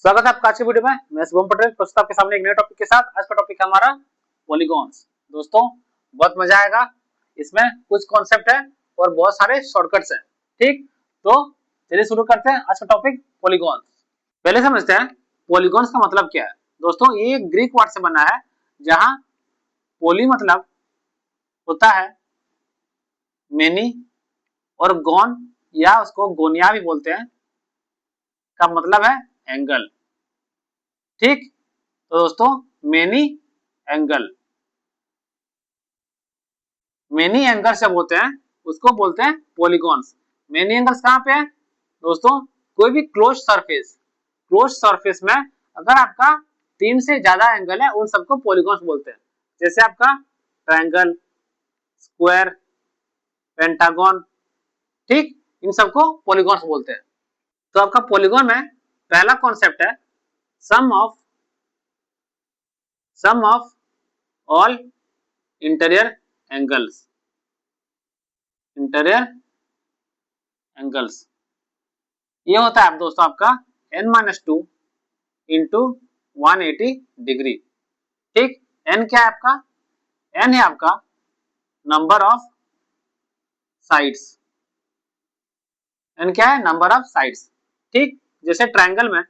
स्वागत है आपका आज की वीडियो में। मैं शुभम पटेल प्रस्तुत आपके सामने एक नए टॉपिक के साथ। आज का टॉपिक है हमारा पॉलीगॉन्स। दोस्तों बहुत मजा आएगा, इसमें कुछ कॉन्सेप्ट है और बहुत सारे शॉर्टकट्स हैं। ठीक, तो चलिए शुरू करते हैं आज का टॉपिक पॉलीगॉन्स। पहले समझते हैं पॉलीगॉन्स का मतलब क्या है। दोस्तों ये एक ग्रीक वर्ड से बना है, जहां पोली मतलब होता है मेनी और गॉन या उसको गोनिया भी बोलते हैं, का मतलब है एंगल। ठीक, तो दोस्तों मेनी एंगल, मेनी एंगल्स जब होते हैं उसको बोलते हैं पॉलीगॉन्स। मेनी एंगल्स कहां पे है दोस्तों? कोई भी क्लोज सरफेस में अगर आपका 3 से ज्यादा एंगल है उन सबको पॉलीगॉन्स बोलते हैं। जैसे आपका ट्रायंगल, स्क्वायर, पेंटागन, ठीक, इन सबको पॉलीगॉन्स बोलते हैं। तो आपका पॉलीगॉन में पहला कॉन्सेप्ट है सम ऑफ ऑल इंटीरियर एंगल्स। ये होता है दोस्तों आपका n-2 इंटू 180 डिग्री। ठीक, n क्या है आपका? n है आपका नंबर ऑफ साइड्स। n क्या है? Number of sides. ठीक, जैसे ट्रायंगल में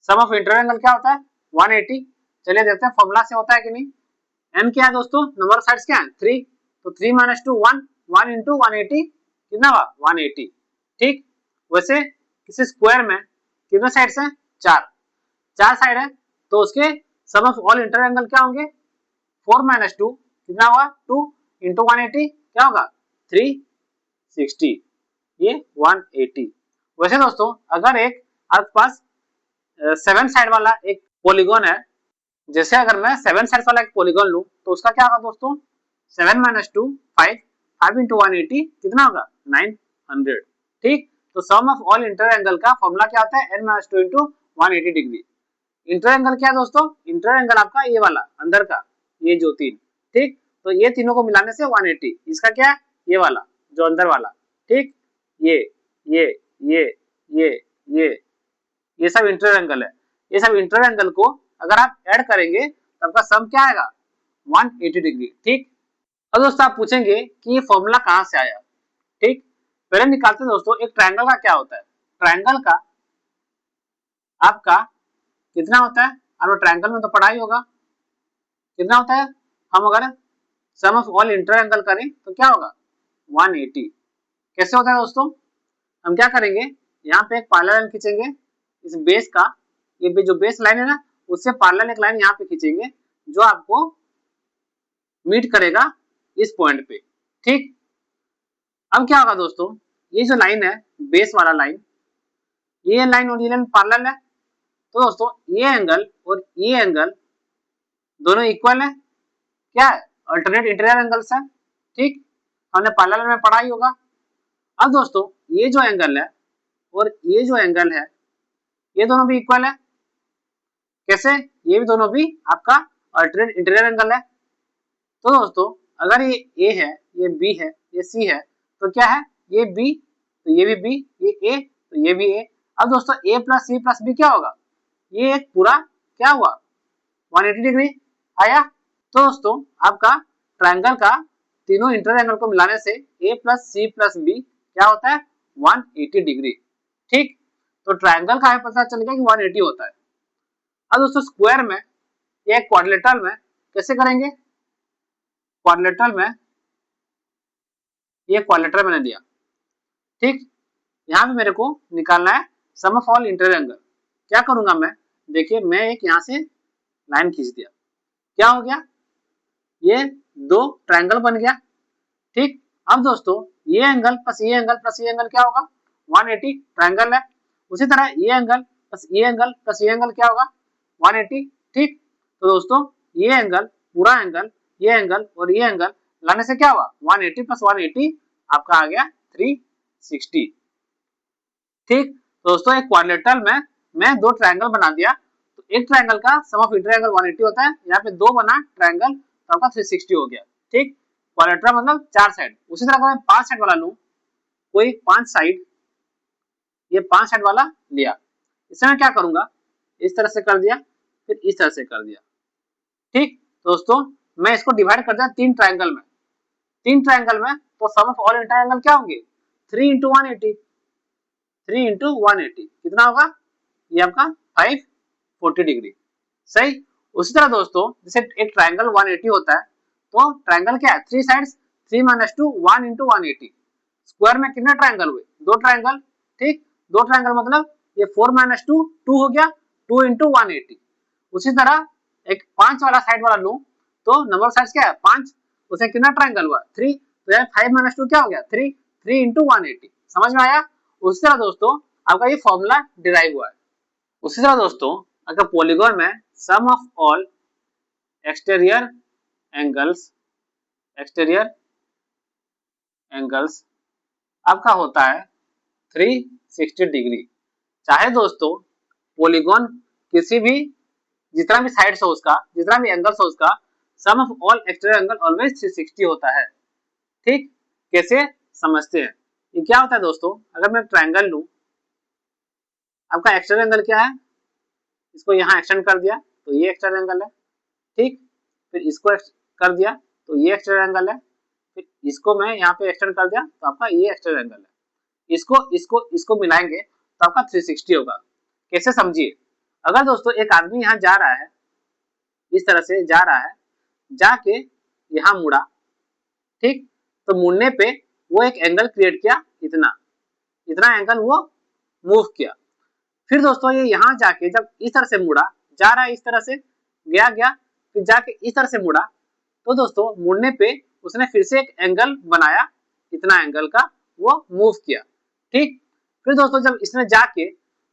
सम ऑफ इंटीरियर एंगल क्या होता है? 180। चलिए देखते हैं फॉर्मूला से होता है कि नहीं। n क्या है दोस्तों? नंबर ऑफ साइड्स क्या है? 3। तो 3 - 2 1, 1 इंटू 180 कितना हुआ? 180। ठीक, वैसे किसी स्क्वायर में कितने साइड्स हैं? 4 साइड है, तो उसके सम ऑफ ऑल इंटीरियर एंगल क्या होंगे? 4 - 2 कितना हुआ? 2 इंटू 180 क्या होगा? 360, ये 180। वैसे दोस्तों अगर एक आपके पास 7 साइड वाला एक पॉलीगॉन है, जैसे अगर मैं 7 साइड वाला एक पॉलीगॉन लूं तो उसका क्या होगा दोस्तों? 7 - 2 5, 5 इंटू 180 कितना होगा? 900। ठीक, तो सम ऑफ ऑल इंटीरियर एंगल का फॉर्मूला क्या होता है? n - 2 into 180 degree. Interior angle क्या है दोस्तों? इंटीरियर एंगल आपका ये वाला अंदर का, ये जो 3। ठीक, तो ये तीनों को मिलाने से 180। इसका क्या है? ये वाला जो अंदर वाला। ठीक, ये ये ये ये ये ये सब इंटीरियर एंगल है। ये सब इंटीरियर एंगल को अगर आप ऐड करेंगे तो आपका सम क्या आएगा? 180 डिग्री। ठीक, अब दोस्तों आप पूछेंगे कि ये फॉर्मूला कहां से आया। ठीक, पहले निकालते हैं दोस्तों एक ट्रायंगल का क्या होता है। ट्रायंगल का आपका कितना होता है? आपने ट्रायंगल में तो पढ़ा ही होगा। कितना होता है? हम अगर सम ऑफ ऑल इंटीरियर एंगल करें तो क्या होगा? 180। कैसे होता है दोस्तों? हम क्या करेंगे, यहाँ पे एक पैरेलल लाइन खींचेंगे इस बेस का, ये जो बेस लाइन है ना उससे पैरेलल एक लाइन यहाँ पे खींचेंगे जो आपको मीट करेगा इस पॉइंट पे। ठीक, अब क्या होगा दोस्तों, ये जो लाइन है बेस वाला लाइन, ये लाइन और ये लाइन पैरेलल है, तो दोस्तों ये एंगल और ये एंगल दोनों इक्वल है। क्या है? अल्टरनेट इंटीरियर एंगल्स है। ठीक, हमने पैरेलल में पढ़ा ही होगा। अब दोस्तों ये जो एंगल है और ये जो एंगल है ये दोनों भी इक्वल है। कैसे? ये भी दोनों भी आपका अल्टरनेट इंटीरियर एंगल है। तो दोस्तों अगर ये ए है, ये बी है, ये सी है, तो क्या है? ये बी तो ये भी बी, ये ए तो ये भी ए। अब दोस्तों ए प्लस सी प्लस बी क्या होगा? ये एक पूरा क्या हुआ? 180 डिग्री आया। तो दोस्तों आपका ट्रायंगल का तीनों इंटीरियर एंगल को मिलाने से a plus C plus B क्या होता है? 180 डिग्री। ठीक, तो ट्रायंगल का हमें पता चल गया कि 180 होता है। अब दोस्तों स्क्वायर में या क्वाड्रिलेटरल में कैसे करेंगे? क्वाड्रिलेटरल में ये क्वाड्रिलेटरल मैंने दिया। ठीक, यहाँ पे मेरे को निकालना है सम ऑफ ऑल इंटीरियर एंगल। क्या करूंगा मैं? देखिए मैं एक यहाँ से लाइन खींच दिया, क्या हो गया? ये दो ट्रायंगल बन गया। ठीक, अब दोस्तों ये एंगल प्लस ये एंगल प्लस ये एंगल क्या होगा? 180 ट्रायंगल है। उसी तरह ये एंगल प्लस ये एंगल प्लस ये एंगल क्या होगा? 180। ठीक, तो दोस्तों ये एंगल, पूरा एंगल, ये एंगल और ये एंगल लाने से क्या हुआ? 180 प्लस 180 आपका आ गया 360। ठीक, तो दोस्तों एक क्वाड्रिलेटरल में मैं दो ट्रायंगल बना दिया, तो एक ट्रायंगल का सम ऑफ इंटीरियर एंगल 180 होता है, यहाँ पे दो बना ट्रायंगल तो आपका 360 हो गया। ठीक, क्वाड्रिलेटरल मतलब 4 साइड। उसी तरह अगर मैं 5 साइड वाला लूं, कोई 5 साइड, ये 5 साइड वाला लिया, इसमें मैं क्या करूंगा, इस तरह से कर दिया, फिर इस तरह से कर दिया। ठीक दोस्तों, मैं इसको डिवाइड कर दिया 3 ट्रायंगल में, 3 ट्रायंगल में, तो सम ऑफ ऑल ट्रायंगल क्या होंगे, 3 इंटू 180, 3 इंटू 180 कितना होगा, ये आपका 540 डिग्री। सही। उसी तरह दोस्तों जैसे एक ट्रायंगल 180 होता है, तो ट्रायंगल क्या है, 3 साइड्स, 3 माइनस 2 1 इंटू 180। स्क्वायर में कितने ट्रायंगल हुए, 2 ट्रायंगल। ठीक, 2 ट्रायंगल मतलब ये 4 माइनस 2 2 हो गया, 2 इंटू 180। उसी तरह एक 5 वाला साइड वाला लूं, तो नंबर ऑफ साइड्स क्या है 5, उसमें कितना ट्रायंगल हुआ 3, तो यार 5 माइनस 2 क्या हो गया 3, 3 इंटू 180। समझ में आया। उसी तरह दोस्तों आपका ये फॉर्मूला डिराइव हुआ है। उसी तरह दोस्तों अगर पॉलीगॉन में sum of all exterior angles, exterior angles आपका होता है 360 डिग्री। चाहे दोस्तों पॉलीगॉन किसी भी, जितना भी साइड्स हो उसका, जितना भी एंगल्स हो उसका, sum of all exterior angle always 360 होता है। ठीक, कैसे समझते हैं, ये क्या होता है दोस्तों, अगर मैं ट्रायंगल लूं, आपका एक्सटीरियर एंगल क्या है, इसको यहाँ एक्सटेंड कर दिया तो ये एक्सटीरियर एंगल है। ठीक, फिर इसको कर दिया तो ये एक्सटीरियर एंगल है, फिर इसको मैं यहाँ पे एक्सटेंड कर दिया तो आपका ये एक्सटीरियर एंगल है। इसको इसको इसको मिलाएंगे तो आपका 360 होगा। कैसे समझिए, अगर दोस्तों एक आदमी यहाँ जा रहा है, इस तरह से जा रहा है, जाके यहाँ मुड़ा, ठीक, तो मुड़ने पे वो एक एंगल क्रिएट किया, इतना इतना एंगल वो मूव किया। फिर दोस्तों ये यहाँ जाके जब इस तरह से मुड़ा, जा रहा है इस तरह से, गया गया, फिर जाके इस तरह से मुड़ा, तो दोस्तों मुड़ने पे उसने फिर से एक एंगल बनाया, इतना एंगल का वो मूव किया। ठीक, फिर दोस्तों जब इसने जाके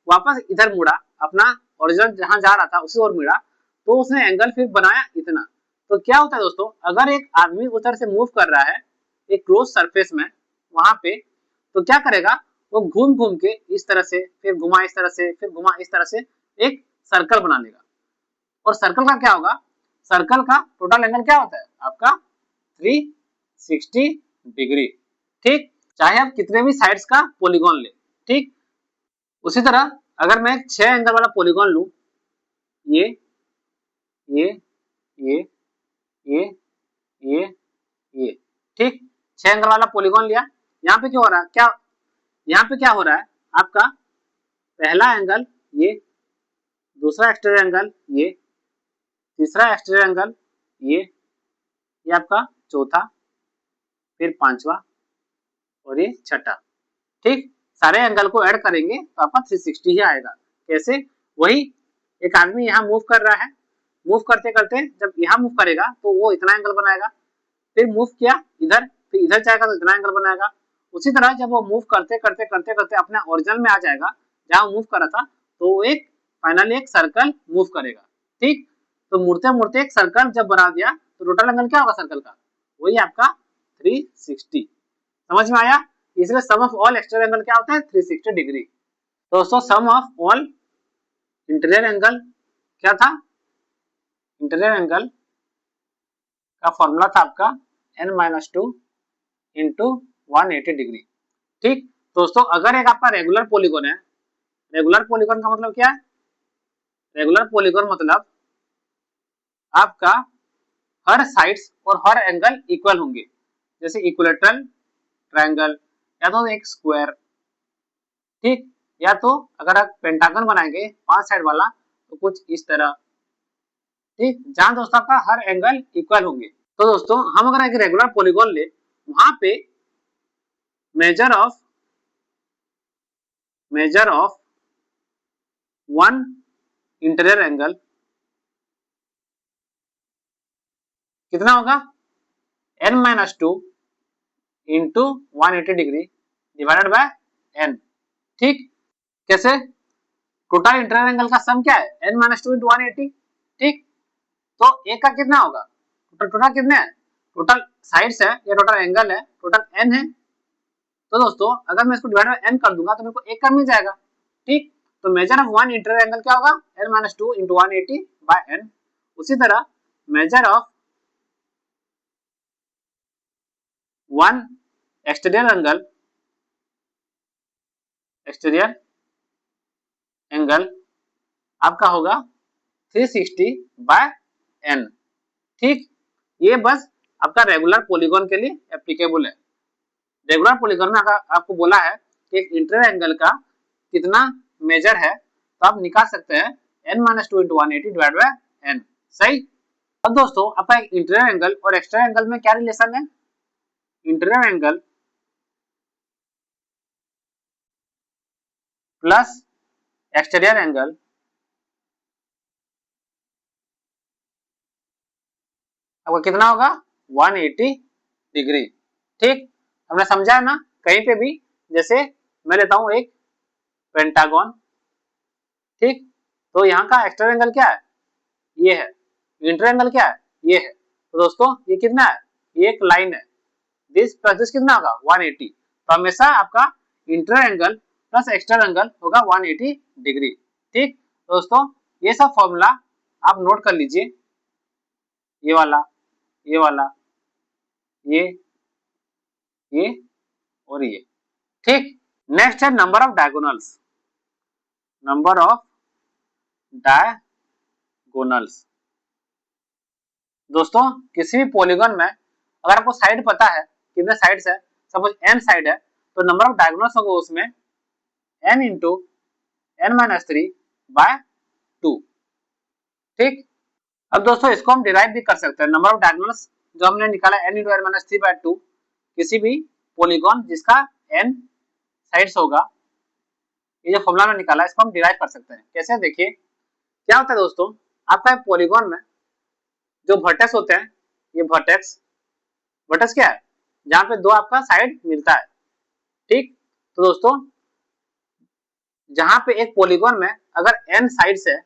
वापस इधर मुड़ा, अपना ओरिजिनल जहां जा रहा था उसी ओर मुड़ा, तो उसने एंगल फिर बनाया इतना। तो क्या होता है दोस्तों, अगर एक आदमी उधर से मूव कर रहा है एक क्लोज सरफेस में, वहां पे, तो क्या करेगा, वो घूम घूम के इस तरह से, फिर घुमा इस तरह से, फिर घुमा इस तरह से, एक सर्कल बना लेगा। और सर्कल का क्या होगा, सर्कल का टोटल एंगल क्या होता है आपका 360 डिग्री। ठीक, चाहे आप कितने भी साइड्स का पॉलीगॉन ले। ठीक, उसी तरह अगर मैं 6 एंगल वाला पॉलीगॉन लूं, ये ये ये ये ये ये, ठीक, 6 एंगल वाला पॉलीगॉन लिया। यहाँ पे क्या हो रहा है, क्या यहाँ पे क्या हो रहा है, आपका पहला एंगल ये, दूसरा एक्सटीरियर एंगल ये, तीसरा एक्सटीरियर एंगल ये आपका चौथा, फिर पांचवा और ये छठा। ठीक, सारे एंगल को ऐड करेंगे तो आपका 360 ही आएगा। कैसे, वही एक आदमी यहाँ मूव कर रहा है, मूव करते करते जब यहाँ मूव करेगा तो वो इतना एंगल बनाएगा, फिर मूव किया इधर, फिर इधर जाएगा तो इतना एंगल बनाएगा। उसी तरह जब वो मूव करते करते करते करते अपने ओरिजिनल में आ जाएगा जहां मूव कर रहा था, तो वो एक फाइनली एक सर्कल मूव करेगा। ठीक, तो मुड़ते मुड़ते एक सर्कल जब बना दिया तो टोटल एंगल क्या होगा सर्कल का, वही आपका 360। समझ में आया। इसलिए सम ऑफ ऑल एक्सटीरियर एंगल क्या होता है 360 डिग्री। दोस्तों सम ऑफ ऑल इंटीरियर एंगल क्या था, इंटीरियर एंगल का फॉर्मूला था आपका n-2 इंटू 180 डिग्री। ठीक दोस्तों, अगर एक आपका रेगुलर पॉलीगॉन है, रेगुलर पॉलीगॉन का मतलब क्या है, रेगुलर पॉलीगॉन मतलब आपका हर साइड्स और हर एंगल इक्वल होंगे, जैसे इक्विलेटरल ट्रायंगल या तो एक स्क्वायर। ठीक, या तो अगर आप पेंटागन बनाएंगे 5 साइड वाला तो कुछ इस तरह। ठीक, जहां दोस्तों आपका हर एंगल इक्वल होंगे। तो दोस्तों हम अगर एक रेगुलर पॉलीगॉन ले, वहां पे measure of one interior angle कितना होगा n-2 into 180 degree divided by n। ठीक, कैसे, टोटल इंटीरियर एंगल का सम क्या है n-2 इंटू 180। ठीक, तो एक का कितना होगा, टोटल कितने हैं, टोटल साइड्स है या टोटल एंगल है, टोटल n है। तो दोस्तों अगर मैं इसको डिवाइड बाय n कर दूंगा तो मेरे को एक का मिल जाएगा। ठीक, तो measure of one interior angle क्या होगा n-2 इंटू 180 बाय n। उसी तरह measure of one exterior angle आपका होगा 360/n। ठीक, ये बस आपका रेगुलर पॉलीगॉन के लिए एप्लीकेबल है। रेगुलर पॉलीगॉन में अगर आपको बोला है कि एक इंटीरियर एंगल का कितना मेजर है, तो आप निकाल सकते हैं n-2 × 180 डिवाइड बाय n। सही। अब दोस्तों आपका एक इंटीरियर एंगल और एक्सटीरियर एंगल में क्या रिलेशन है? Interior angle plus exterior angle आपका कितना होगा? 180 डिग्री। ठीक, हमने समझा है ना? कहीं पे भी जैसे मैं लेता हूं एक पेंटागन, ठीक, तो यहाँ का एक्सटीरियर एंगल क्या है? ये है। इंटीरियर एंगल क्या है? ये है। तो दोस्तों ये कितना है? ये एक लाइन है। दिस प्लस दिस कितना होगा? 180। तो हमेशा आपका interior angle plus exterior angle होगा 180 डिग्री। ठीक, दोस्तों ये सब फॉर्मूला आप नोट कर लीजिए, ये वाला, ये वाला, ये और ये। ठीक, नेक्स्ट है number of diagonals. Number of diagonals दोस्तों किसी भी पॉलीगॉन में अगर आपको साइड पता है कितने साइड्स है, सपोज n साइड है, तो नंबर ऑफ डायगोनल्स होगा उसमें n इंटू n-3/2। ठीक, अब दोस्तों इसको हम डिराइव भी कर सकते हैं। नंबर ऑफ डायगोनल्स जो हमने निकाला n इंटू n-3/2 किसी भी पॉलीगॉन जिसका n साइड्स होगा, ये जो फॉर्मूला हमने निकाला इसको हम डिराइव कर सकते हैं। कैसे? देखिए क्या होता है दोस्तों, आपका पॉलीगॉन में जो वर्टेक्स होते हैं, ये वर्टेक्स, वर्टेक्स क्या है? जहां पे दो आपका साइड मिलता है। ठीक, तो दोस्तों जहां पे एक पॉलीगॉन में अगर n साइड्स है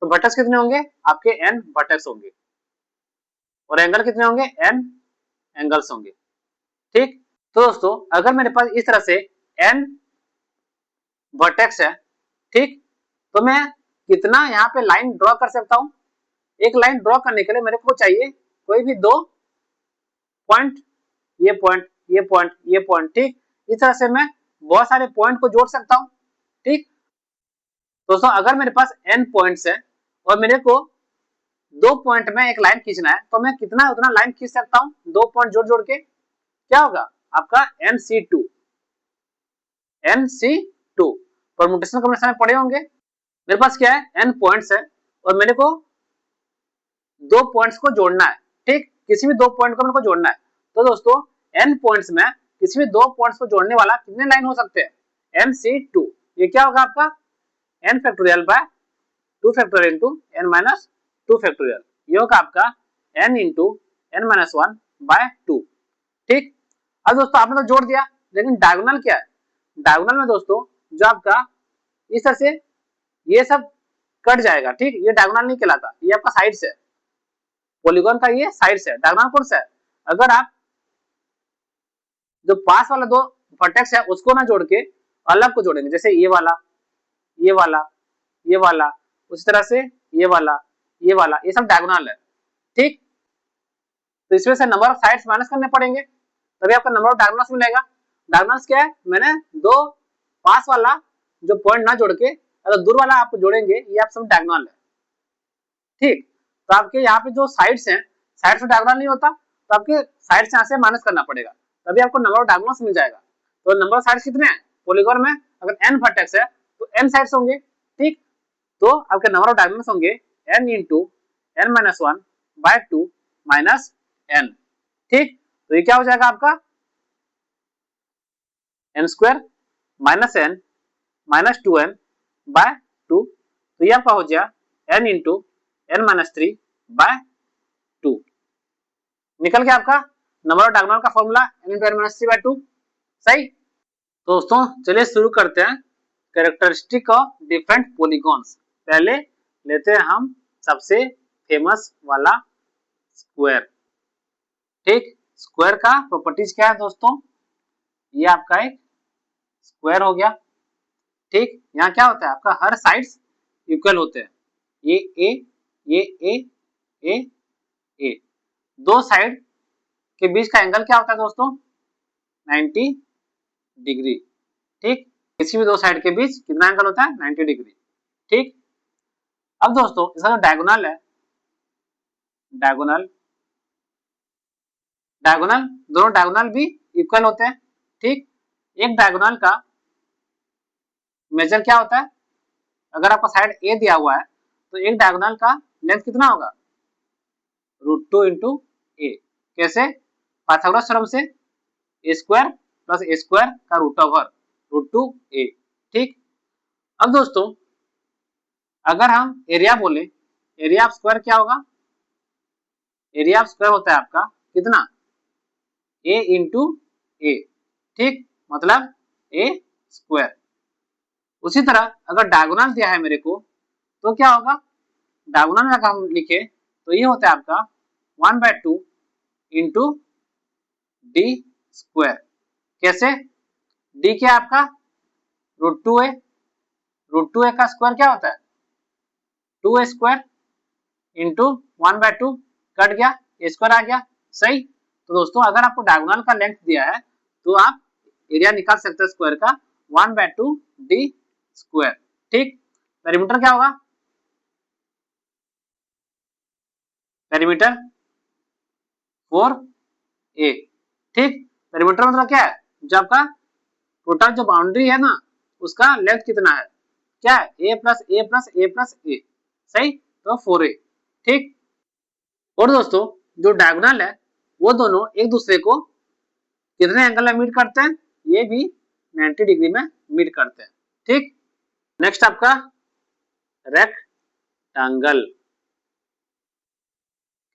तो वर्टेक्स कितने होंगे? आपके n वर्टेक्स होंगे और एंगल कितने होंगे? n एंगल्स होंगे। ठीक, तो दोस्तों अगर मेरे पास इस तरह से n वर्टेक्स है, ठीक, तो मैं कितना यहाँ पे लाइन ड्रॉ कर सकता हूँ? एक लाइन ड्रॉ करने के लिए मेरे को चाहिए कोई भी दो पॉइंट, ये पॉइंट, ये पॉइंट, ये पॉइंट। ठीक, इस तरह से मैं बहुत सारे पॉइंट को जोड़ सकता हूँ। ठीक, दोस्तों अगर मेरे पास n पॉइंट्स है और मेरे को दो पॉइंट में एक लाइन खींचना है, तो मैं कितना उतना लाइन खींच सकता हूँ दो पॉइंट जोड़ जोड़ के। क्या होगा? आपका NC2। NC2 परमुटेशन कॉम्बिनेशन में पढ़े होंगे। मेरे पास क्या है? n पॉइंट्स है और मेरे को दो पॉइंट्स को जोड़ना है। ठीक, किसी भी दो पॉइंट को मेरे को जोड़ना है। तो दोस्तों n पॉइंट्स में किसी भी दो पॉइंट्स को जोड़ने वाला कितने लाइन हो सकते हैं? NC2। ये क्या होगा आपका? n factorial by 2 factorial into n minus 2 factorial. ये होगा आपका n इंटू n-1/2। ठीक, अब दोस्तों आपने तो जोड़ दिया, लेकिन डायगोनल क्या है? डायगोनल में दोस्तों जो आपका इस तरह से ये सब कट जाएगा। ठीक, ये डायगोनल नहीं कहलाता, ये आपका साइड से है। पॉलीगॉन का ये साइड से है। डायगोनल कौन सा है? अगर आप जो पास वाला दो वर्टेक्स है उसको ना जोड़ के अलग को जोड़ेंगे, जैसे ये वाला, ये वाला, ये वाला, उसी तरह से ये वाला, ये वाला, ये सब डायगोनल है। ठीक, तो इसमें से नंबर ऑफ साइड्स माइनस करने पड़ेंगे, तभी आपका नंबर ऑफ डायगोनल्स मिलेगा। डायगोनल्स क्या है? मैंने दो पास वाला जो पॉइंट ना जोड़ के अगर दूर वाला आप जोड़ेंगे, ये आप सब डायगोनल है। ठीक, तो आपके यहाँ पे जो साइड्स हैं, साइड से डायगोनल नहीं होता, तो आपके साइड से यहाँ से माइनस करना पड़ेगा, तभी आपको नंबर ऑफ डायगोनल्स मिल जाएगा। तो नंबर ऑफ साइड्स कितने हैं पॉलीगॉन में? अगर n वर्टेक्स है तो n साइड्स होंगे। ठीक, तो आपके नंबर ऑफ डायगोनल्स होंगे n into n-1/2 minus n। ठीक, तो ये क्या हो जाएगा आपका? n² minus n minus 2n/2। तो ये आपका हो जाएगा n इंटू n-3/2। निकल गया आपका नंबर ऑफ डायगोनल का फॉर्मूला n इंटू n-3/2। सही। दोस्तों चलिए शुरू करते हैं कैरेक्टरिस्टिक ऑफ डिफरेंट पॉलीगॉन्स। पहले लेते हैं हम सबसे फेमस वाला स्क्वायर। ठीक, स्क्वायर का प्रॉपर्टीज क्या है दोस्तों? ये आपका एक स्क्वायर हो गया। ठीक, यहाँ क्या होता है? आपका हर साइड्स इक्वल होते हैं। ये ए, ये ए, ए, ए, दो साइड के बीच का एंगल क्या होता है दोस्तों? 90 डिग्री। ठीक, किसी भी दो साइड के बीच कितना एंगल होता है 90 डिग्री। ठीक, अब दोस्तों इसका जो डायगोनल है, डायगोनल डायगोनल दोनों डायगोनल भी इक्वल होते हैं। ठीक, एक डायगोनल का मेजर क्या होता है, अगर आपका साइड ए दिया हुआ है तो एक डायगोनल का लेंथ कितना होगा, √2 इंटू ए। कैसे, पाइथागोरस थ्योरम से ए स्क्वायर प्लस ए स्क्वायर का रूट ओवर √2 ए। ठीक, अब दोस्तों अगर हम एरिया बोले, एरिया ऑफ स्क्वायर क्या होगा, एरिया ऑफ स्क्वायर होता है आपका कितना, ए इंटू ए। ठीक, मतलब ए स्क्वायर। उसी तरह अगर डायगोनल दिया है मेरे को तो क्या होगा, डायगोनल में अगर हम लिखे तो ये होता है आपका 1/2 इंटू डी स्क्वायर। कैसे, डी क्या है आपका √2a, √2a का स्क्वायर क्या होता है 2a स्क्वायर इंटू 1/2 कट गया, ए स्क्वायर आ गया। सही, तो दोस्तों अगर आपको डायगोनल का लेंथ दिया है तो आप एरिया निकाल सकते हैं स्क्वायर का 1/2 डी स्क्वायर। ठीक, पेरीमीटर क्या होगा, पेरीमीटर 4a। ठीक, पेरीमीटर मतलब क्या है, जो आपका टोटल जो बाउंड्री है ना उसका लेंथ कितना है, क्या है a plus a plus a plus a. सही, तो 4a। ठीक, और दोस्तों जो डायगोनल है वो दोनों एक दूसरे को कितने एंगल में मीट करते हैं, ये भी 90 डिग्री में मीट करते हैं। ठीक, नेक्स्ट आपका रेक्टेंगल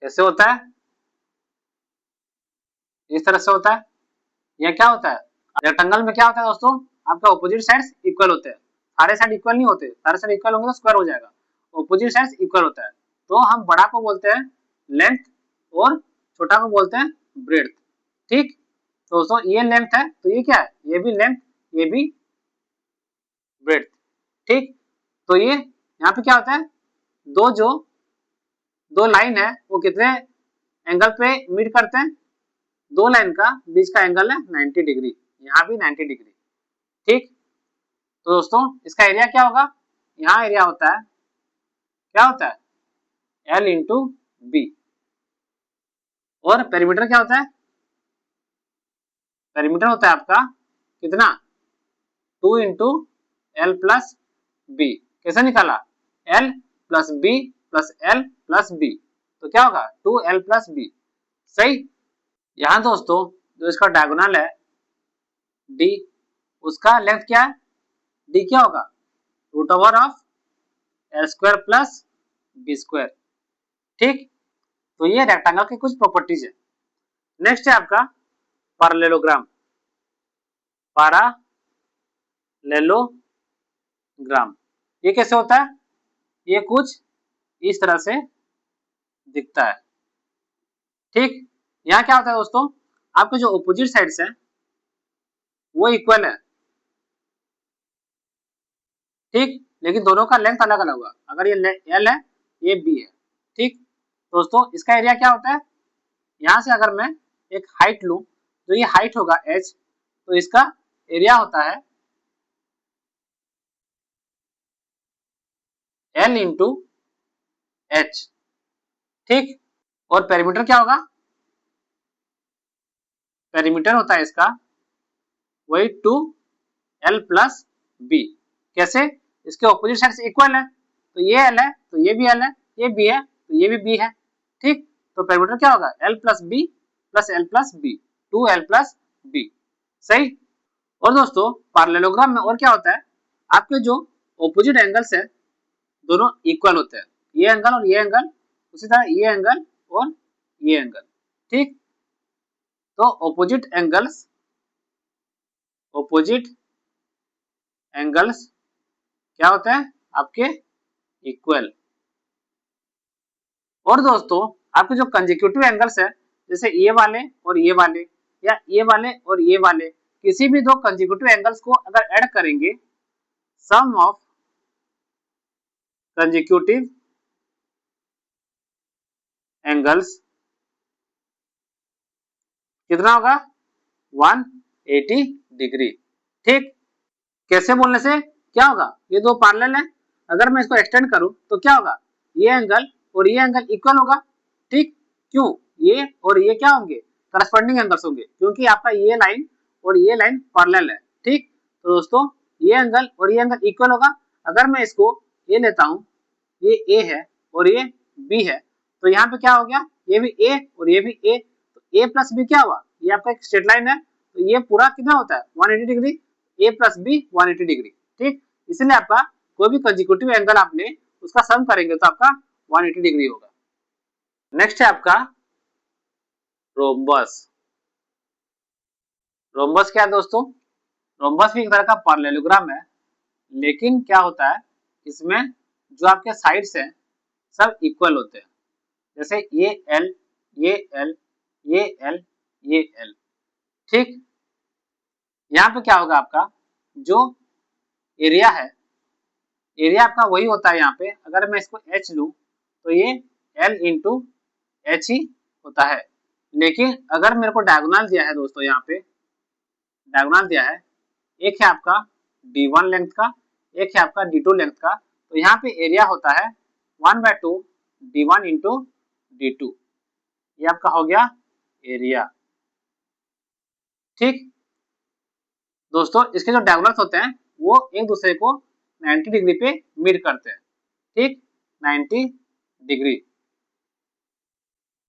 कैसे होता है, इस तरह से होता है। यह क्या होता है, रेक्टेंगल में क्या होता है दोस्तों, आपका ऑपोजिट साइड्स इक्वल होते हैं। सारे साइड इक्वल नहीं होते, सारे साइड इक्वल होंगे तो स्क्वायर हो जाएगा, ऑपोजिट साइड्स इक्वल होता है। तो हम बड़ा को बोलते हैं लेंथ और छोटा को बोलते हैं ब्रेड्थ। ठीक, तो दोस्तों ये लेंथ है तो ये क्या है, ये भी लेंथ, ये भी ब्रेड्थ। ठीक, तो ये यहाँ पे क्या होता है, दो लाइन है वो कितने एंगल पे मीट करते हैं, दो लाइन का बीच का एंगल है 90 डिग्री, यहाँ भी 90 डिग्री। ठीक, तो दोस्तों इसका एरिया क्या होगा, यहाँ एरिया होता है, क्या होता है L इंटू बी। और पेरीमीटर क्या होता है, पेरीमीटर होता है आपका कितना 2 इंटू एल प्लस बी। कैसे निकाला, L plus B plus L plus B, तो क्या होगा 2L प्लस बी। सही, यहाँ दोस्तों जो इसका डायगोनल है D, उसका लेंथ क्या है, D क्या होगा √of L square plus B square. ठीक, तो ये रेक्टेंगल की कुछ प्रॉपर्टीज है। नेक्स्ट है आपका पैरेललोग्राम, पैरेललोग्राम ये कैसे होता है, ये कुछ इस तरह से दिखता है। ठीक, यहाँ क्या होता है दोस्तों, आपके जो ऑपोजिट साइड्स है वो इक्वल है। ठीक, लेकिन दोनों का लेंथ अलग अलग होगा, अगर ये L है ये B है। ठीक, दोस्तों इसका एरिया क्या होता है, यहाँ से अगर मैं एक हाइट लूं तो ये हाइट होगा h, तो इसका एरिया होता है L इंटू h। ठीक, और पेरीमीटर क्या होगा, पेरीमीटर होता है इसका वही 2L प्लस बी। कैसे, इसके ऑपोजिट साइड से इक्वल है, तो ये L है तो ये भी L है, ये B है तो ये भी B है। ठीक, तो पेरीमीटर क्या होगा L plus B plus L plus B, 2L plus B. सही, और दोस्तों पैरेललोग्राम में और क्या होता है, आपके जो ऑपोजिट एंगल्स है दोनों इक्वल होते हैं, ये एंगल और ये एंगल, उसी तरह ये एंगल और ये एंगल। ठीक, तो ऑपोजिट एंगल्स क्या होते हैं आपके इक्वल। और दोस्तों आपके जो कंसेक्यूटिव एंगल्स है, जैसे ये वाले और ये वाले, या ये वाले और ये वाले, किसी भी दो कंसेक्यूटिव एंगल्स को अगर ऐड करेंगे, सम ऑफ कंसेक्यूटिव एंगल्स कितना होगा 180 डिग्री। ठीक, कैसे बोलने से क्या होगा, ये दो पैरेलल है, अगर मैं इसको एक्सटेंड करूं तो क्या होगा, ये एंगल और ये एंगल इक्वल होगा। ठीक, क्यों, ये और ये क्या होंगे, करस्पॉन्डिंग एंगल्स होंगे, क्योंकि आपका ये लाइन और ये लाइन पैरेलल है। ठीक, तो दोस्तों ये एंगल और ये एंगल इक्वल होगा। अगर मैं इसको ए लेता हूं, ये ए है और ये बी है, तो यहाँ पे क्या हो गया, ये भी ए और ये भी ए, तो ए प्लस बी क्या हुआ, ये आपका एक स्ट्रेट लाइन है, तो ये पूरा कितना होता है 180 डिग्री, ए प्लस बी 180 डिग्री। ठीक, इसलिए आपका कोई भी कंसेक्यूटिव एंगल आपने उसका सम करेंगे तो आपका 180 डिग्री होगा। नेक्स्ट है आपका रोम्बस। रोम्बस क्या है दोस्तों, रोम्बस भी एक तरह का पैरेललोग्राम है, लेकिन क्या होता है इसमें जो आपके साइड्स हैं सब इक्वल होते हैं, जैसे ये एल, ये एल, ये एल, ये एल। ठीक, यहाँ पे क्या होगा, आपका जो एरिया है, एरिया आपका वही होता है यहाँ पे, अगर मैं इसको एच लूं तो ये एल इंटू एच ही होता है। लेकिन अगर मेरे को डायगोनल दिया है दोस्तों, यहाँ पे डायगोनल दिया है, एक है आपका d1 लेंथ का, एक है आपका d2 लेंथ का, तो यहाँ पे एरिया होता है 1/2 d1 इंटू d2, ये आपका हो गया एरिया। ठीक दोस्तों, इसके जो डायगोनल्स होते हैं वो एक दूसरे को 90 डिग्री पे मीट करते हैं। ठीक, 90 डिग्री।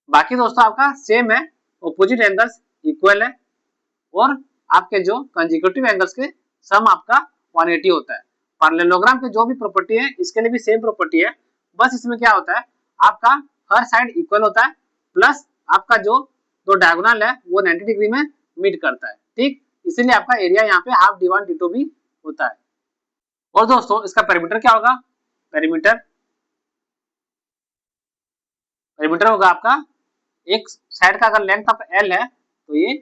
बाकी दोस्तों आपका सेम है, ऑपोजिट एंगल्स इक्वल है, और आपके जो कंसेक्यूटिव एंगल्स के सम आपका 180 होता है। पैरेललोग्राम के जो भी प्रॉपर्टी है इसके लिए भी सेम प्रॉपर्टी है, बस इसमें क्या होता है, आपका हर साइड इक्वल होता है, प्लस आपका जो दो डायगोनल है वो 90 डिग्री में मीट करता है। ठीक, इसीलिए आपका एरिया यहाँ पे हाफ d1 d2 भी होता है। और दोस्तों इसका पेरीमीटर क्या होगा, पेरीमीटर पेरीमीटर होगा आपका, एक साइड का अगर लेंथ आपका एल है तो ये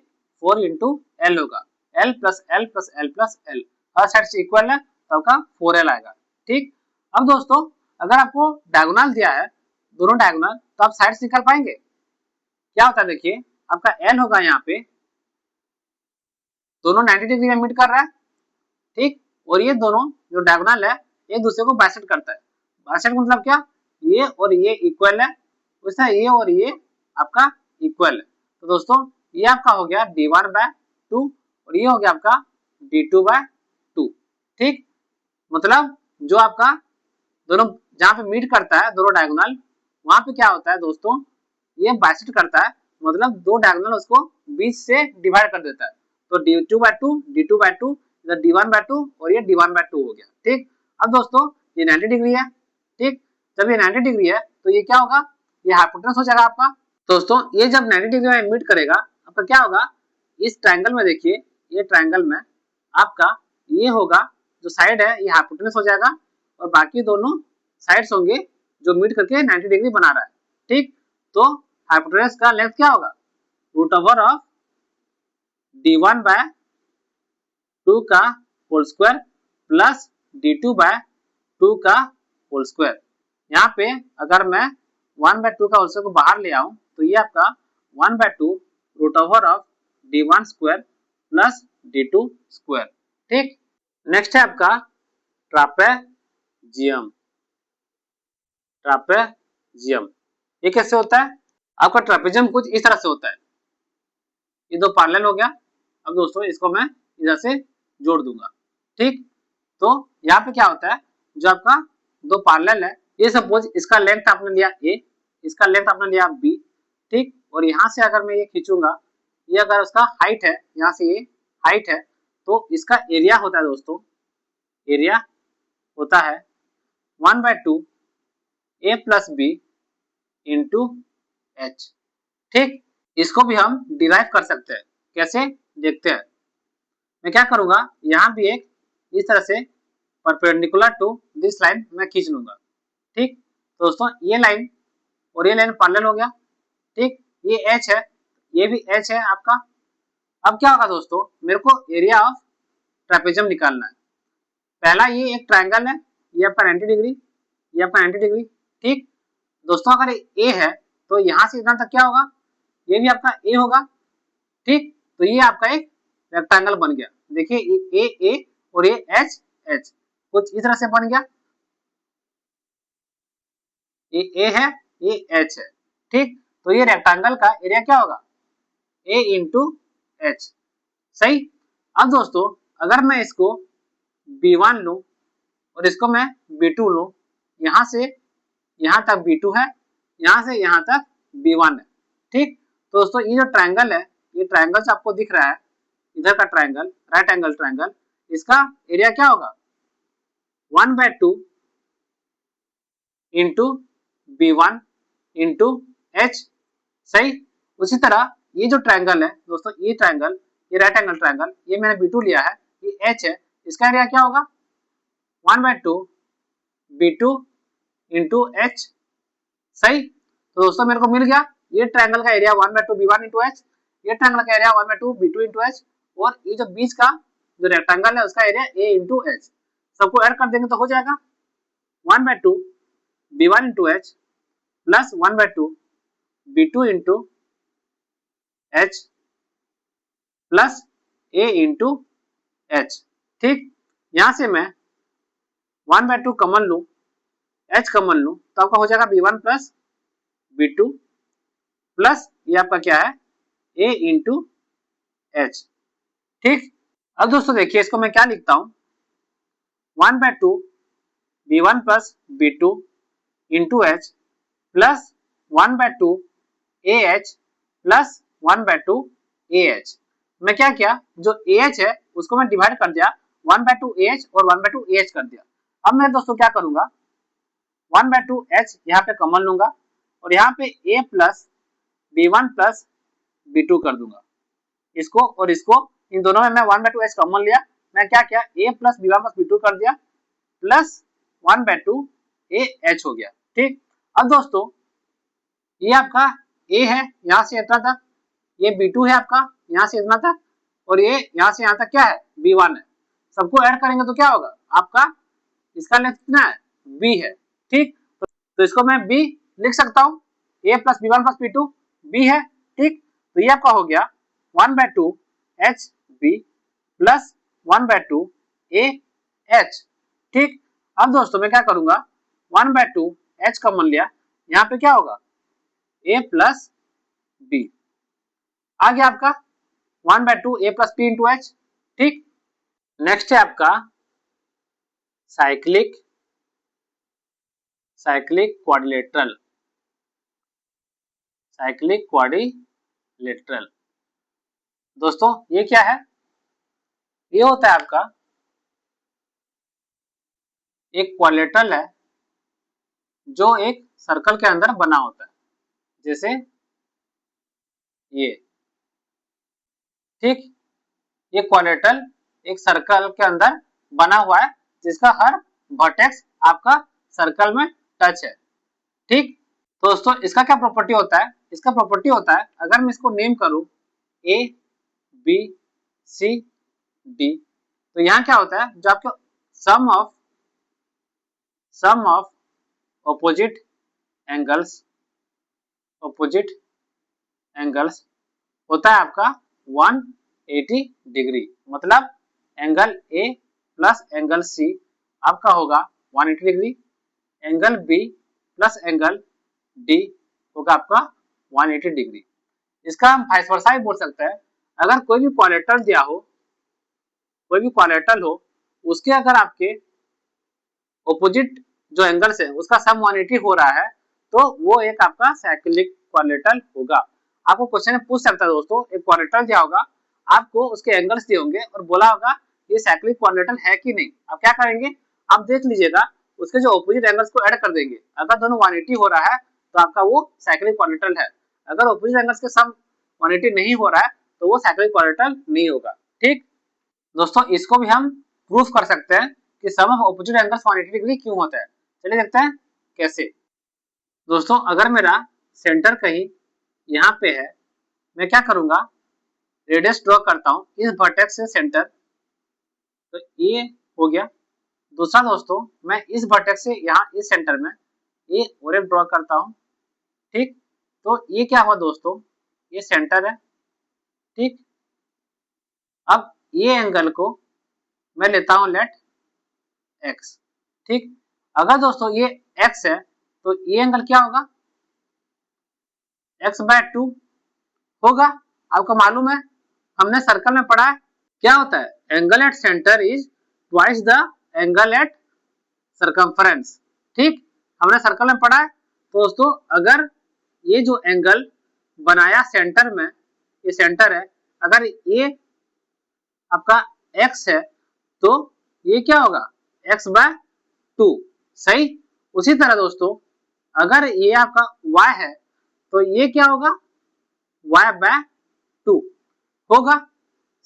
4 इंटू एल होगा, l plus L plus L plus l, हर साइड से इक्वल है तो आपका 4l आएगा। ठीक, अब दोस्तों अगर आपको डायगोनल दिया है, दोनों डायगोनल, तो आप साइड से निकाल पाएंगे, क्या होता है देखिए, आपका एल होगा यहाँ पे, दोनों 90 डिग्री में मीट कर रहा है। ठीक, और ये दोनों जो डायगोनल है एक दूसरे को बाइसेक्ट करता है। बाइसेक्ट मतलब क्या, ये और ये इक्वल है, वैसे ये और ये आपका इक्वल है, तो दोस्तों ये आपका हो गया d1/2 और ये हो गया आपका d2/2। ठीक, मतलब जो आपका दोनों जहां पे मीट करता है दोनों डायगोनल, वहां पे क्या होता है दोस्तों, ये बाइसेक्ट करता है, मतलब दो डायगोनल उसको बीच से डिवाइड कर देता है, तो d2/2 d2/2 इधर d1/2 और ये d1/2 हो गया। ठीक, अब दोस्तों ये 90 डिग्री है। ठीक, जब ये 90 डिग्री है तो ये क्या होगा, ये हाइपोटेनस हो जाएगा आपका। दोस्तों ये जब 90 डिग्री में मीट करेगा आपका क्या होगा, इस ट्रायंगल में देखिए, ये ट्रायंगल में आपका ये होगा, जो साइड है ये हाइपोटेनस हो जाएगा, और बाकी दोनों साइड्स होंगे जो मीट करके 90 डिग्री बना रहा है। ठीक, तो हाइपोटेनस का लेंथ क्या होगा, रूट ओवर ऑफ d1/2 का होल स्क्वायर प्लस d2/2 का होल स्क्वायर। यहाँ पे अगर मैं 1/2 का होल स्क्वायर को बाहर ले आऊं तो ये आपका 1/2 root over of d1 square plus d2 square. ठीक, नेक्स्ट है आपका ट्रापेजियम। ट्रापेजियम ये कैसे होता है, आपका ट्रापेजियम कुछ इस तरह से होता है, ये दो पैरेलल हो गया, अब दोस्तों इसको मैं इधर से जोड़ दूंगा। ठीक, तो यहाँ पे क्या होता है, जो आपका दो पैरेलल है, ये सपोज इसका लेंथ आपने लिया a, इसका लेंथ आपने लिया b। ठीक, और यहाँ से अगर मैं ये खींचूंगा, ये अगर उसका हाइट है, यहाँ से ये हाइट है, तो इसका एरिया होता है दोस्तों, एरिया होता है 1/2 a plus b into h। ठीक, इसको भी हम डिराइव कर सकते हैं, कैसे देखते हैं। मैं क्या करूंगा, यहाँ भी एक इस तरह से परपेंडिकुलर टू दिस लाइन मैं खींच लूंगा। ठीक, तो दोस्तों ये लाइन और ये लाइन पैरेलल हो गया। ठीक, ये h है, ये भी h है आपका। अब क्या होगा दोस्तों, मेरे को एरिया ऑफ ट्रापेजियम निकालना है। पहला ये एक ट्रायंगल है, ये आपका 90 डिग्री, ये आपका 90 डिग्री। ठीक दोस्तों, अगर a है तो यहाँ से इतना तक क्या होगा, ये भी आपका a होगा। ठीक, तो ये आपका एक रेक्टेंगल बन गया। देखिए ए ए और ये एच एच, कुछ इस तरह से बन गया। ये ए है, ये एच है, ठीक। तो ये रेक्टेंगल का एरिया क्या होगा, ए इंटू एच, सही। अब दोस्तों अगर मैं इसको B1 लूं और इसको मैं B2 लूं, यहां से यहां तक B2 है, यहां से यहां तक B1 है, ठीक। तो दोस्तों ये जो ट्रायंगल है, ये ट्रायंगल आपको दिख रहा है, इधर का ट्रायंगल, राइट एंगल ट्रायंगल, इसका एरिया क्या होगा 1/2 इंटू B1 इंटू एच, सही। उसी तरह ये जो ट्रायंगल है दोस्तों, ये ट्रायंगल, ये राइट एंगल ट्रायंगल, ये मैंने B2 लिया है, ये एच है, इसका एरिया क्या होगा 1/2 B2 इंटू एच, सही। तो दोस्तों मेरे को मिल गया ये ट्रायंगल का एरिया 1/2 B1 इंटू एच, ये ट्रायंगल का एरिया 1/2 B2 इंटू एच, और ये जो बीच का जो रेक्टेंगल है उसका एरिया A इंटू एच। सबको ऐड कर देंगे तो हो जाएगा 1/2 B1 into H plus 1/2 B2 into H plus A into H, ठीक। यहां से मैं 1/2 कॉमन लूं, एच कॉमन लूं, तो आपका हो जाएगा B1 प्लस B2 प्लस ये आपका क्या है A इंटू एच, ठीक। अब दोस्तों देखिए इसको मैं क्या लिखता हूं 1/2 B1 plus B2 into H plus 1/2 AH plus 1/2 AH। मैं क्या किया, जो AH है उसको मैं डिवाइड कर दिया 1/2 AH और 1/2 AH कर दिया। अब मैं दोस्तों क्या करूंगा 1/2 H यहाँ पे कॉमन लूंगा और यहाँ पे A plus B1 plus B2 कर दूंगा, इसको और इसको, इन दोनों में मैं 1/2 H कॉमन लिया, मैं क्या किया A plus B1 plus B2 कर दिया प्लस 1/2 AH हो गया, ठीक। अब दोस्तों ये आपका A है, यहाँ से इतना तक, ये B2 है आपका यहाँ से इतना तक, और ये यहाँ से यहाँ तक क्या है B1 है। सबको ऐड करेंगे तो क्या होगा आपका, इसका लेंथ कितना है B है, ठीक। तो इसको मैं B लिख सकता हूँ, A plus B1 plus B2 B है, ठीक। तो ये आपका हो गया 1/2 HB प्लस 1/2 AH, ठीक। अब दोस्तों मैं क्या करूंगा 1/2 H कॉमन लिया, यहाँ पे क्या होगा A प्लस B, आ गया आपका 1/2 A plus B into H, ठीक। नेक्स्ट है आपका साइक्लिक क्वाड्रिलेटरल, साइक्लिक क्वाड्रिलेटरल। दोस्तों ये क्या है, ये होता है आपका एक क्वाड्रिलेटरल है जो एक सर्कल के अंदर बना होता है, जैसे ये, ठीक। ये क्वाड्रिलेटरल एक सर्कल के अंदर बना हुआ है जिसका हर वर्टेक्स आपका सर्कल में टच है, ठीक। तो दोस्तों इसका क्या प्रॉपर्टी होता है, इसका प्रॉपर्टी होता है अगर मैं इसको नेम करूं A B C D, तो यहाँ क्या होता है जो आपके सम ऑफ ऑपोजिट एंगल्स होता है आपका 180 डिग्री, मतलब angle A plus angle C आपका होगा 180 degree, angle B plus angle D होगा आपका 180 डिग्री। इसका हम वाइस वर्सा भी बोल सकते हैं, अगर कोई भी क्वाड्रिलेटरल दिया हो, कोई भी क्वाड्रिलेटरल हो, उसके अगर आपके ऑपोजिट जो एंगल्स है उसका सम 180 हो रहा है तो वो एक आपका साइक्लिक क्वाड्रिलेटरल होगा। आपको क्वेश्चन में पूछ सकता है दोस्तों, एक क्वाड्रिलेटरल दिया होगा, आपको उसके एंगल्स दिए होंगे और बोला होगा ये साइक्लिक क्वाड्रिलेटरल है कि नहीं, आप क्या करेंगे, आप देख लीजिएगा उसके जो ऑपोजिट एंगल्स को ऐड कर देंगे, अगर दोनों 180 हो रहा है तो आपका वो साइक्लिक क्वाड्रिलेटरल है, अगर ऑपोजिट एंगल्स के सम 180 नहीं हो रहा है तो वो साइक्लिक क्वाड्रिलेटरल नहीं होगा, ठीक। दोस्तों इसको भी हम प्रूफ कर सकते हैं कि सम ऑफ ऑपोजिट एंगल्स 180 डिग्री क्यों होता है, चलिए देखते हैं कैसे। दोस्तों अगर मेरा सेंटर कहीं यहाँ पे है, मैं क्या करूंगा रेडियस ड्रॉ करता हूँ इस वर्टेक्स से सेंटर, तो ये हो गया। दूसरा दोस्तों मैं इस वर्टेक्स से यहाँ इस सेंटर में ये और ड्रॉ करता हूँ, ठीक। तो ये क्या हुआ दोस्तों, ये सेंटर है, ठीक। अब ये एंगल को मैं लेता हूं लेट x। ठीक, अगर दोस्तों ये x है तो ये एंगल क्या होगा, x/2 होगा। आपको मालूम है, हमने सर्कल में पढ़ा है क्या होता है, angle at centre is twice the angle at circumference. ठीक, हमने सर्कल में पढ़ा है। तो दोस्तों अगर ये जो एंगल बनाया सेंटर में, ये सेंटर है, अगर ये आपका x है तो ये क्या होगा, x/2। सही, उसी तरह दोस्तों अगर ये आपका y है तो ये क्या होगा, y/2 होगा।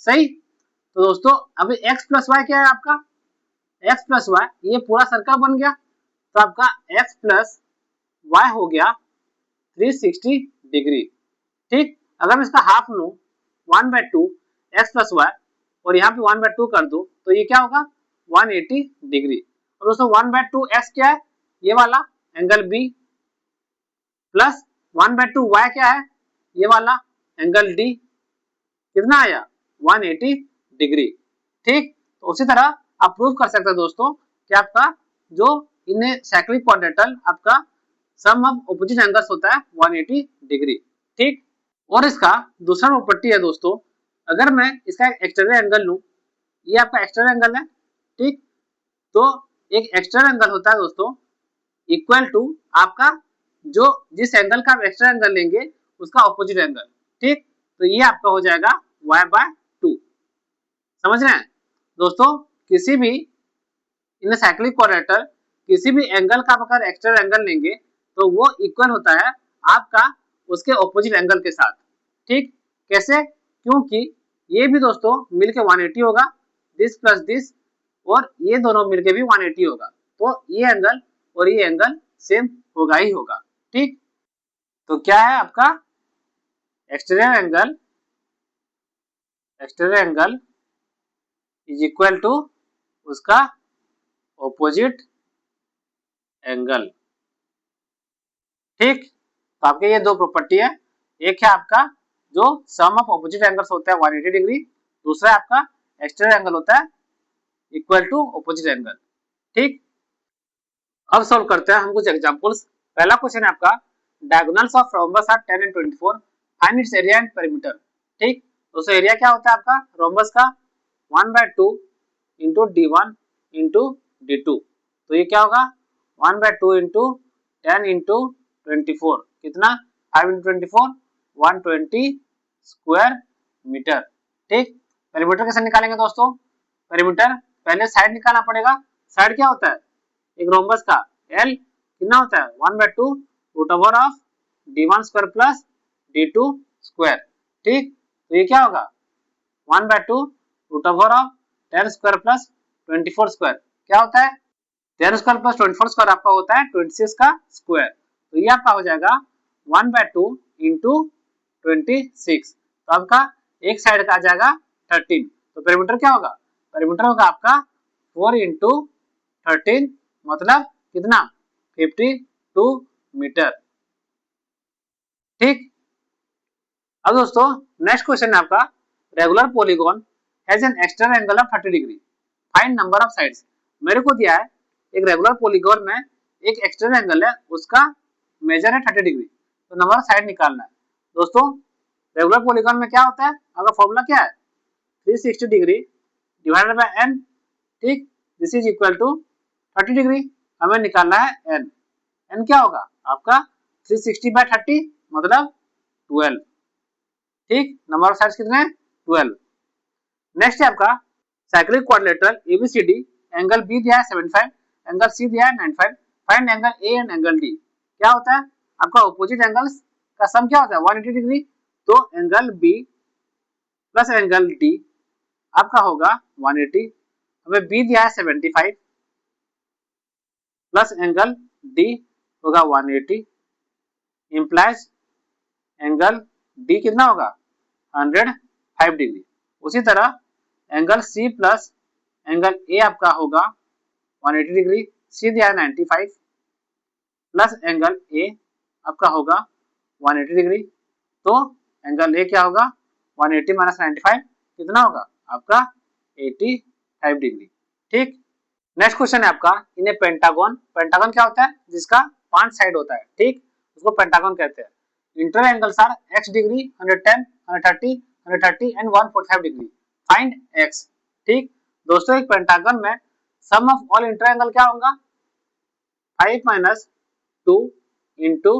सही, तो दोस्तों अभी x प्लस वाई क्या है आपका, x प्लस वाई, ये पूरा सर्कल बन गया तो आपका x प्लस वाई हो गया 360 डिग्री। ठीक, अगर मैं इसका हाफ लूं 1/2 x प्लस वाई और यहाँ पे 1/2 कर दो तो ये क्या होगा 180 डिग्री। और दोस्तों 1/2 x क्या है, ये वाला एंगल B, प्लस 1/2 y क्या है, ये वाला एंगल D, कितना आया 180 डिग्री। ठीक, तो उसी तरह आप प्रूव कर सकते हैं दोस्तों कि आपका जो इन साइक्लिक क्वाड्रेटल आपका सम ऑफ ऑपोजिट एंगल्स होता है 180 डिग्री। ठीक, और इसका दूसरा प्रॉपर्टी है दोस्तों, अगर मैं इसका एक्सटर्नल एंगल लूं, ये आपका एक्सटर्नल एंगल है। ठीक, तो एक एक्सटर्नल एंगल होता है दोस्तों इक्वल टू आपका जो जिस एंगल का आप एक्स्ट्रा एंगल लेंगे उसका ऑपोजिट एंगल। ठीक, तो ये आपका हो जाएगा y/2। समझ रहे हैं दोस्तों, किसी भी इन साइक्लिक क्वाड्रेटल किसी भी एंगल का अगर एक्स्ट्रा एंगल लेंगे तो वो इक्वल होता है आपका उसके ऑपोजिट एंगल के साथ। ठीक, कैसे, क्योंकि ये भी दोस्तों मिलके 180 होगा, दिस प्लस दिस, और ये दोनों मिलके भी 180 होगा, तो ये एंगल और ये एंगल सेम होगा ही होगा। ठीक, तो क्या है आपका external angle is equal to उसका ऑपोजिट एंगल। ठीक, तो आपके ये दो प्रॉपर्टी है, एक है आपका जो सम ऑफ ऑपोजिट एंगल्स होता है 180 डिग्री, दूसरा आपका एक्सटर्नल एंगल होता है इक्वल टू ऑपोजिट एंगल। ठीक, अब सॉल्व करते हैं हम कुछ एग्जांपल्स। पहला क्वेश्चन है आपका diagonals of rhombus are 10 and 24, find its area and perimeter. ठीक, दोस्तों एरिया क्या होता है आपका रोम्बस का 1/2 इंटू d1 इंटू d2, तो ये क्या होगा 1/2 इंटू 10 इंटू 24, कितना 5 इंटू 24 120 स्क्वायर मीटर। ठीक, पेरीमीटर कैसे निकालेंगे दोस्तों, पेरीमीटर पहले साइड निकालना पड़ेगा। साइड क्या होता है, एक रोम्बस का L कितना होता है 1/2 root over of d1 square plus d2 square. ठीक, तो ये क्या होगा 1/2 root over of 10 square plus 24 square, क्या होता है 10 स्क्वायर प्लस 24 स्क्वायर आपका होता है 26 का स्क्वायर, तो ये आपका हो जाएगा 1/2 इंटू 26, तो आपका एक साइड का आ जाएगा 13, तो पेरीमीटर क्या होगा, पेरीमीटर होगा आपका 4 इंटू 13 मतलब कितना 52 मीटर। ठीक, अब दोस्तों नेक्स्ट क्वेश्चन है आपका regular polygon has an external angle of 30 degree, find number of sides. मेरे को दिया है एक रेगुलर पॉलीगॉन में एक एक्सटर्नल एंगल है, उसका मेजर है 30 डिग्री, तो नंबर ऑफ साइड निकालना है। दोस्तों रेगुलर पॉलीगॉन में क्या होता है, अगर फॉर्मूला क्या है 360 डिग्री डिवाइडेड बाय n। ठीक, this is equal to 30 degree, हमें निकालना है n। n क्या होगा आपका 360/30 मतलब 12। ठीक, नंबर ऑफ साइड्स कितने हैं 12। नेक्स्ट है आपका cyclic quadrilateral ABCD, angle B दिया है 75, एंगल सी दिया है 95, find angle A and angle D. क्या होता है आपका ऑपोजिट एंगल्स का सम क्या होता है 180 डिग्री, तो angle B plus angle D आपका होगा 180, हमें बी दिया है 75 प्लस एंगल डी होगा 180, इंप्लाइज एंगल डी कितना होगा 105 डिग्री। उसी तरह angle C plus angle A आपका होगा 180 डिग्री, सी दिया है 95 प्लस एंगल ए आपका होगा 180 डिग्री, तो एंगल ए क्या होगा 180 माइनस 95 कितना होगा आपका 85 डिग्री। ठीक। नेक्स्ट क्वेश्चन है आपका इन ए पेंटागन। पेंटागन क्या होता है? जिसका 5 साइड होता है, ठीक, उसको पेंटागन कहते हैं। Inter angles are x degree, 110, 130, 130 and 145 degree. Find x। ठीक दोस्तों, एक पेंटागन में sum of all inter angle क्या होगा? 5 minus 2 into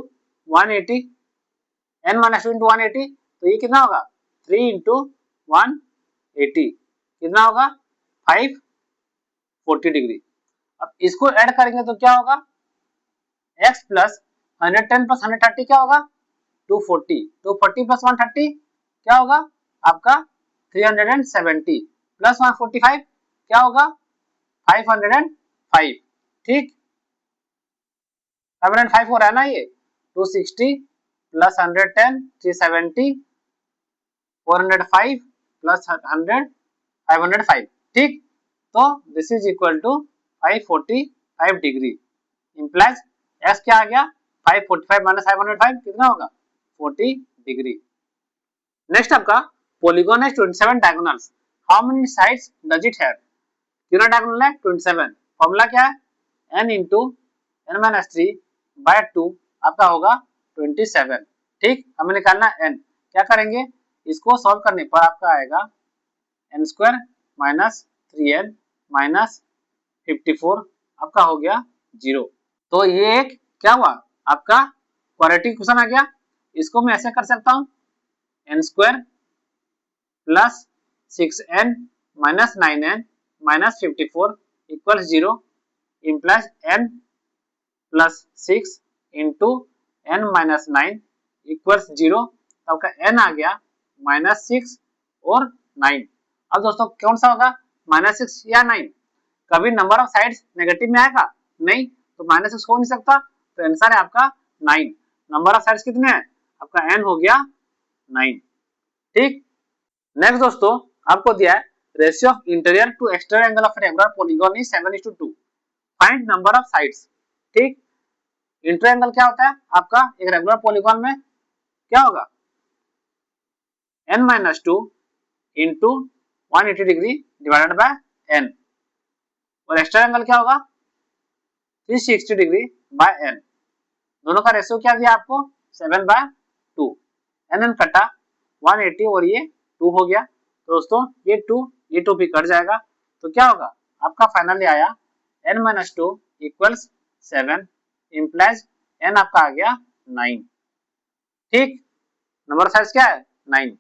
180, n minus 2 into 180, तो ये कितना होगा? 3 इंटू 180 कितना होगा? 540 डिग्री। अब इसको ऐड करेंगे तो क्या होगा? x प्लस 110 प्लस 130 क्या होगा? 240, 240 प्लस 130 क्या होगा? आपका 370 प्लस 145 क्या होगा? 505। ठीक, 505 हो रहा है ना ये। 260 प्लस 110 370, 405 प्लस 100 505। ठीक, तो this is equal to 545 degree. Implies x क्या आ गया? 545 माइनस 505 कितना होगा? 40 डिग्री। नेक्स्ट आपका पॉलीगन है 27 diagonals, how many sides does it have? कितना डायगोनल है? 27। फॉर्मूला क्या है? n into n minus 3 by 2 आपका होगा 27। ठीक, हमें निकालना है n। क्या करेंगे? इसको सॉल्व करने पर आपका आएगा n square minus 3n minus 54 आपका हो गया 0। तो ये एक क्या हुआ? आपका क्वाड्रेटिक क्वेश्चन आ गया। इसको मैं ऐसे कर सकता हूं, n square plus 6n minus 9n minus 54 equals 0 implies n plus 6 into n minus 9 equals 0। तो आपका n आ गया माइनस 6 और 9। अब दोस्तों कौन सा होगा? माइनस 6 या 9? कभी नंबर ऑफ साइड्स नेगेटिव में आएगा? नहीं, तो माइनस 6 हो नहीं सकता। तो आंसर है आपका 9। नंबर ऑफ साइड्स कितने हैं? आपका n हो गया 9। ठीक, नेक्स्ट दोस्तों आपको दिया है ratio of interior to external angle of regular polygon is 7:2। Find number of sides. ठीक, इंटर एंगल क्या होता है आपका? एक रेगुलर पॉलीगन में क्या होगा? n minus 2 into 180 degree divided by n, और एक्सटर्नल एंगल क्या होगा? 360 डिग्री बाय n। दोनों का रेशियो क्या दिया आपको? 7/2। n कटा 180 और ये 2 हो गया। तो दोस्तों ये 2 भी कट जाएगा, तो क्या होगा? आपका फाइनली आया n minus 2 equals 7 implies n आपका आ गया 9। ठीक, नंबर साइज क्या है? 9।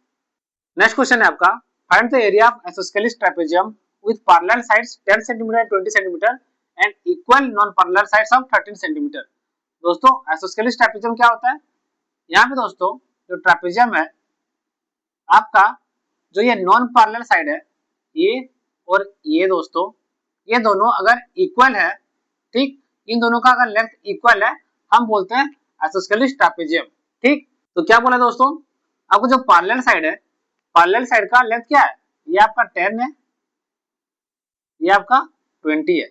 नेक्स्ट क्वेश्चन है आपका find the area of isosceles trapezium with parallel sides 10 centimetre 20 centimetre and equal non parallel sides of 13 centimetre. दोस्तों आइसोस्केलिस ट्रेपेजियम क्या होता है? यहाँ पे दोस्तों जो ट्रेपेजियम है आपका, जो ये नॉन पैरेलल साइड है ये और ये दोस्तों, ये दोनों अगर इक्वल है, ठीक, इन दोनों का अगर लेंथ इक्वल है हम बोलते हैं आइसोस्केलिस ट्रेपेजियम। ठीक, तो क्या बोला दोस्तों? आपको जो पैरेलल साइड है, पैरेलल साइड का लेंथ क्या है? ये आपका 10 है, ये आपका 20 है।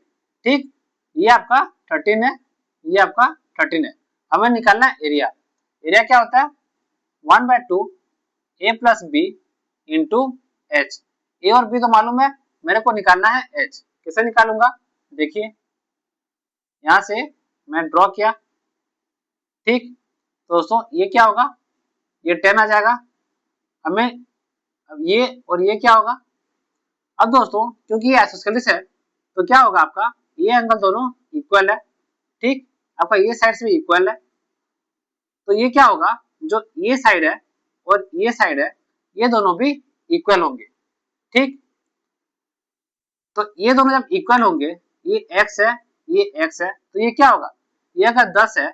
ठीक, ये आपका 13 है, ये आपका 13 है। हमें निकालना है एरिया। एरिया क्या होता है? 1/2 a plus b into h. A और बी तो मालूम है, मेरे को निकालना है एच। कैसे निकालूंगा? देखिए यहां से मैं ड्रॉ किया। ठीक, तो दोस्तों ये क्या होगा? ये 10 आ जाएगा। हमें अब ये और ये क्या होगा? अब दोस्तों क्योंकि ये आइसोस्केलिस है तो क्या होगा आपका? ये एंगल दोनों इक्वल है। ठीक, आपका ये साइड से भी इक्वल है, तो ये क्या होगा? जो ये साइड है और ये साइड है ये दोनों भी इक्वल होंगे। ठीक, तो ये दोनों जब इक्वल होंगे, ये x है ये x है, तो ये क्या होगा? ये अगर 10 है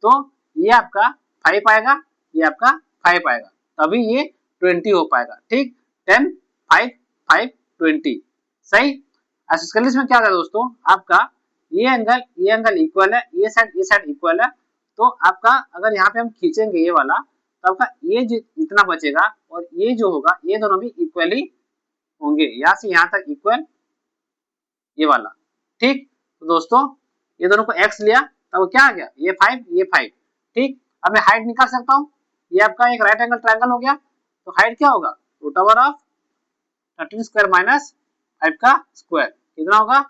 तो ये आपका 5 आएगा, ये आपका 5 आएगा, तभी ये 20 हो पाएगा। ठीक, 10 5 5 20 सही। आइसोस्केलिस में क्या होता है दोस्तों? आपका ये एंगल इक्वल है, ये साइड इक्वल है, तो आपका अगर यहाँ पे हम खींचेंगे ये वाला तो आपका ये जितना बचेगा और ये जो होगा ये दोनों भी इक्वली होंगे, यहाँ से यहाँ तक इक्वल ये वाला। ठीक, तो दोस्तों ये दोनों को x लिया तो क्या आ गया? ये 5 ये 5। ठीक, अब मैं हाइट निकाल सकता हूँ। ये आपका एक राइट एंगल ट्रायंगल हो गया, तो हाइट क्या होगा? Root over of 13 square minus 5 का स्क्वायर कितना होगा?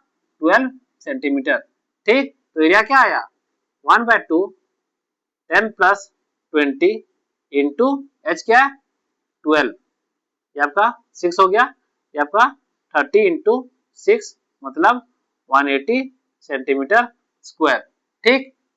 12 सेंटीमीटर। ठीक, तो एरिया क्या आया 1/2 10 प्लस 20 इंटू एच क्या है 12, ये आपका 6 हो गया, ये आपका 30 इंटू 6 मतलब 180 सेंटीमीटर स्क्वायर। ठीक,